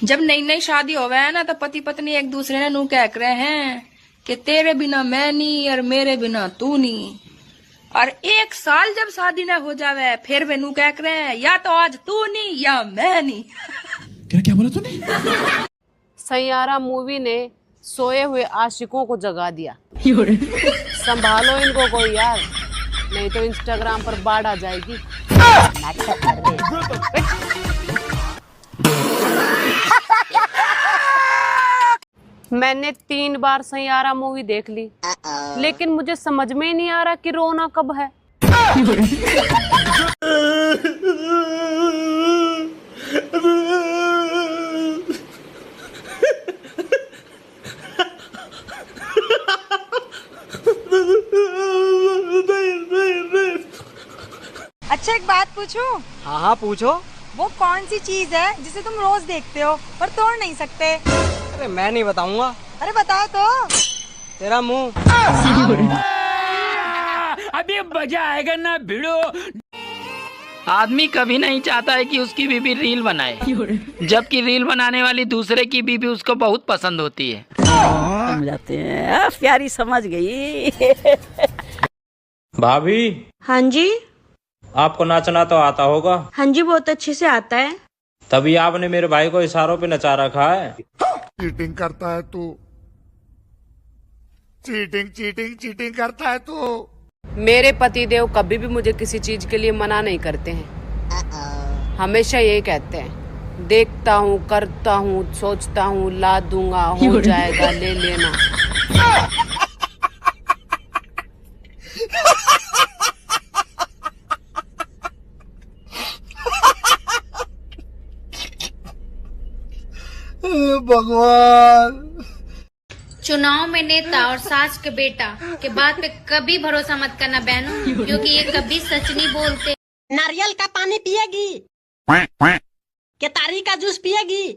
जब नई नई शादी होवे है ना तो पति पत्नी एक दूसरे ने नू कह रहे हैं कि तेरे बिना मैं नहीं और मेरे बिना तू नहीं। और 1 साल जब शादी ना हो जावे फिर वे नू कह रहे हैं या तो आज तू नहीं या मैं नहीं। क्या बोला तूने? सैयारा मूवी ने सोए हुए आशिकों को जगा दिया। संभालो इनको कोई यार, नहीं तो इंस्टाग्राम पर बाढ़ आ जाएगी। मैंने 3 बार सैयारा मूवी देख ली, लेकिन मुझे समझ में ही नहीं आ रहा कि रोना कब है। अच्छा एक बात पूछूं? हाँ पूछो। वो कौन सी चीज है जिसे तुम रोज देखते हो पर तोड़ नहीं सकते? अरे मैं नहीं बताऊंगा। अरे बताओ तो। तेरा मुंह। अभी मजा आएगा ना भिड़ो। आदमी कभी नहीं चाहता है कि उसकी बीबी रील बनाए, जबकि रील बनाने वाली दूसरे की बीबी उसको बहुत पसंद होती है। समझाते हैं, प्यारी समझ गई। भाभी। हाँ जी। आपको नाचना तो आता होगा? हाँ जी बहुत अच्छे से आता है। तभी आपने मेरे भाई को इशारों पे नचा रखा है। चीटिंग करता है तू, चीटिंग चीटिंग चीटिंग करता है तू। मेरे पतिदेव कभी भी मुझे किसी चीज के लिए मना नहीं करते हैं। हमेशा यही कहते हैं, देखता हूँ, करता हूँ, सोचता हूँ, ला दूंगा, हो जाएगा, ले लेना। भगवान। चुनाव में नेता और सास के बेटा के बात पे कभी भरोसा मत करना बहनों, क्योंकि ये कभी सच नहीं बोलते। नारियल का पानी पिएगी? केतारी का जूस पिएगी?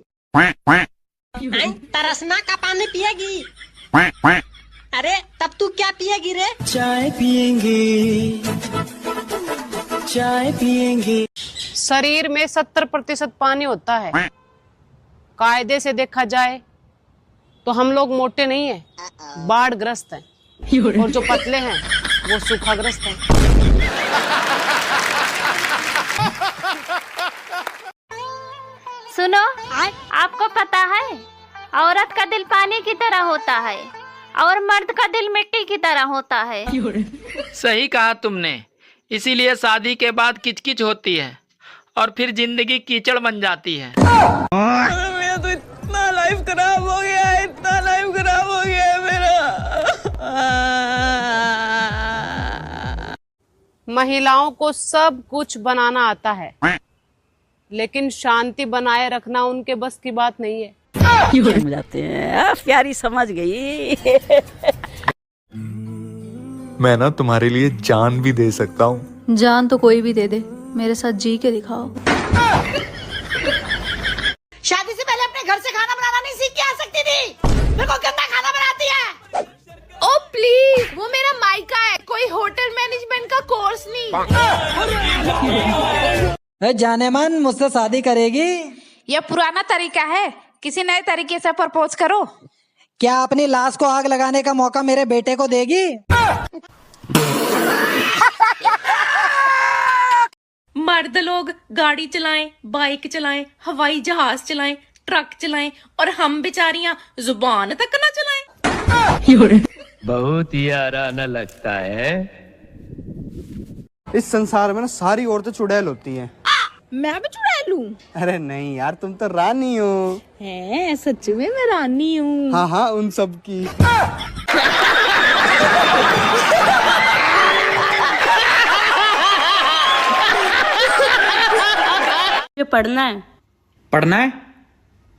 तरसना का पानी पिएगी? अरे तब तू क्या पिएगी रे? चाय पियेंगे, चाय पियेंगे। शरीर में 70% पानी होता है। कायदे से देखा जाए तो हम लोग मोटे नहीं हैं, बाढ़ ग्रस्त हैं, और जो पतले हैं वो सूखाग्रस्त हैं। सुनो, आपको पता है औरत का दिल पानी की तरह होता है और मर्द का दिल मिट्टी की तरह होता है। सही कहा तुमने, इसीलिए शादी के बाद किचकिच होती है और फिर जिंदगी कीचड़ बन जाती है। मेरा तो इतना लाइफ खराब हो गया है, इतना लाइफ खराब हो गया है मेरा। महिलाओं को सब कुछ बनाना आता है, लेकिन शांति बनाए रखना उनके बस की बात नहीं है। समझाते हैं, प्यारी समझ गई। मैं ना तुम्हारे लिए जान भी दे सकता हूँ। जान तो कोई भी दे दे, मेरे साथ जी के दिखाओ। शादी से पहले अपने घर से खाना बनाना नहीं सीख के आ सकती थी? देखो गंदा खाना बनाती है। ओ प्लीज, वो मेरा मायका है, कोई होटल मैनेजमेंट का कोर्स नहीं। जाने मन मुझसे शादी करेगी? यह पुराना तरीका है, किसी नए तरीके से प्रपोज करो। क्या अपनी लाश को आग लगाने का मौका मेरे बेटे को देगी? मर्द लोग गाड़ी चलाएं, बाइक चलाएं, हवाई जहाज चलाएं, ट्रक चलाएं और हम बेचारियां जुबान तक न चलाएं। बहुत ही आराना लगता है। इस संसार में ना सारी औरतें चुड़ैल होती हैं। मैं भी चुड़ैल हूं? अरे नहीं यार, तुम तो रानी हो। है, सच में मैं रानी हूँ। हाँ हाँ, उन सब की। मुझे पढ़ना है। पढ़ना है?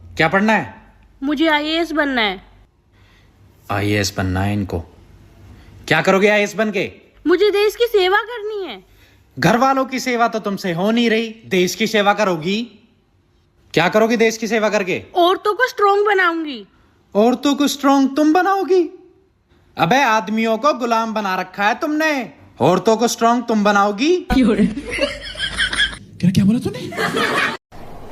क्या पढ़ना है? मुझे आईएएस बनना है। आईएएस बनना है इनको? क्या करोगे आईएएस बन के? मुझे देश की सेवा करनी है। घर वालों की सेवा तो तुमसे हो नहीं रही, देश की सेवा करोगी? क्या करोगी देश की सेवा करके? औरतों को स्ट्रॉन्ग बनाऊंगी। औरतों को स्ट्रॉन्ग तुम बनाओगी? अबे आदमियों को गुलाम बना रखा है तुमने, औरतों को स्ट्रॉन्ग तुम बनाओगी? क्या बोला तूने?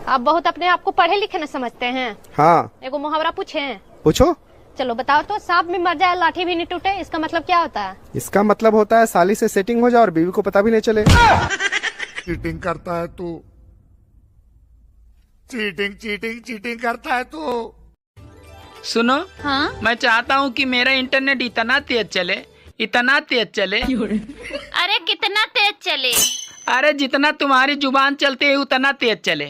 आप बहुत अपने आप को पढ़े लिखे न समझते हैं। हाँ। एगो मुहावरा पूछे? पूछो। चलो बताओ तो। सांप भी मर जाए लाठी भी नहीं टूटे, इसका मतलब क्या होता है? इसका मतलब होता है साली से सेटिंग हो जाए और बीवी को पता भी नहीं चले। चीटिंग करता है तू, चीटिंग चीटिंग चीटिंग करता है तू। सुनो, हाँ? मैं चाहता हूँ कि मेरा इंटरनेट इतना तेज चले, इतना तेज चले। अरे कितना तेज चले? अरे जितना तुम्हारी जुबान चलती है उतना तेज चले।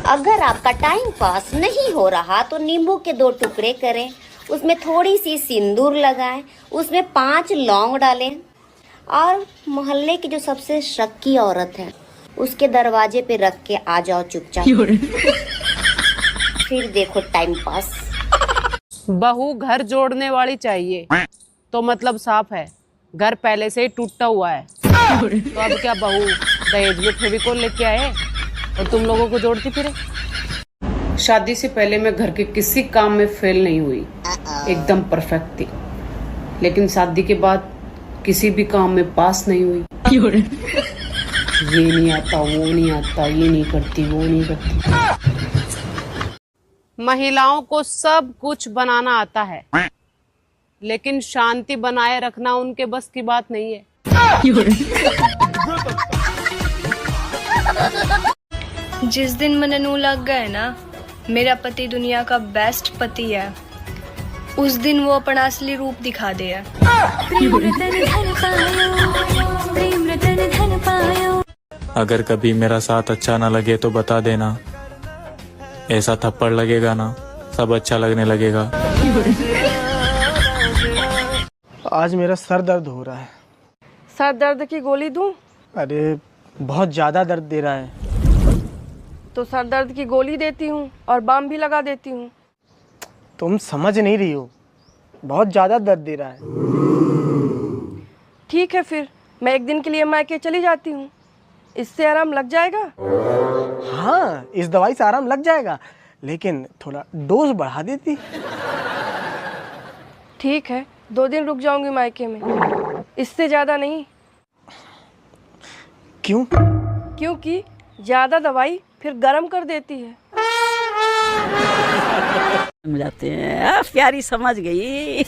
अगर आपका टाइम पास नहीं हो रहा तो नींबू के 2 टुकड़े करें, उसमें थोड़ी सी सिंदूर लगाएं, उसमें 5 लौंग डालें और मोहल्ले की जो सबसे शक्की औरत है उसके दरवाजे पे रख के आ जाओ चुपचाप। फिर देखो टाइम पास। बहू घर जोड़ने वाली चाहिए तो मतलब साफ है घर पहले से ही टूटा हुआ है। तो अब क्या बहू दहेज में फेविकोल लेके आए और तुम लोगों को जोड़ती फिरे? शादी से पहले मैं घर के किसी काम में फेल नहीं हुई, एकदम परफेक्ट थी। लेकिन शादी के बाद किसी भी काम में पास नहीं हुई। ये नहीं आता, वो नहीं आता, ये नहीं करती, वो नहीं करती। महिलाओं को सब कुछ बनाना आता है, लेकिन शांति बनाए रखना उनके बस की बात नहीं है। जिस दिन मन नू लग गए ना मेरा पति दुनिया का बेस्ट पति है, उस दिन वो अपना असली रूप दिखा दे। अगर कभी मेरा साथ अच्छा ना लगे तो बता देना, ऐसा थप्पड़ लगेगा ना सब अच्छा लगने लगेगा। आज मेरा सर दर्द हो रहा है। सर दर्द की गोली दूं? अरे बहुत ज्यादा दर्द दे रहा है। तो सर दर्द की गोली देती हूँ और बाम भी लगा देती हूँ। तुम समझ नहीं रही हो, बहुत ज्यादा दर्द दे रहा है। ठीक है फिर मैं एक दिन के लिए मायके चली जाती हूँ, इससे आराम लग जाएगा। हाँ इस दवाई से आराम लग जाएगा, लेकिन थोड़ा डोज बढ़ा देती। ठीक है 2 दिन रुक जाऊंगी मायके में, इससे ज्यादा नहीं। क्यों? क्योंकि ज्यादा दवाई फिर गर्म कर देती है। जाते हैं प्यारी समझ गई।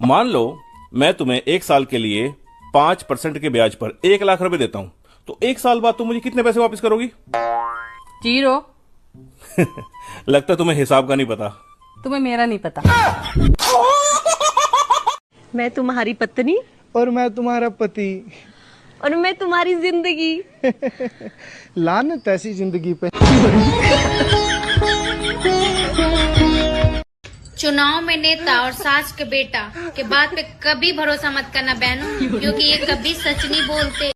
मान लो मैं तुम्हें 1 साल के लिए 5% के ब्याज पर 1 लाख रुपए देता हूँ, तो 1 साल बाद तुम मुझे कितने पैसे वापस करोगी? 0। लगता तुम्हें हिसाब का नहीं पता। तुम्हें मेरा नहीं पता। मैं तुम्हारी पत्नी और मैं तुम्हारा पति और मैं तुम्हारी जिंदगी। लानत ऐसी जिंदगी पे। चुनाव में नेता और सास के बेटा के बात पे कभी भरोसा मत करना बहनों, क्योंकि ये कभी सच नहीं बोलते।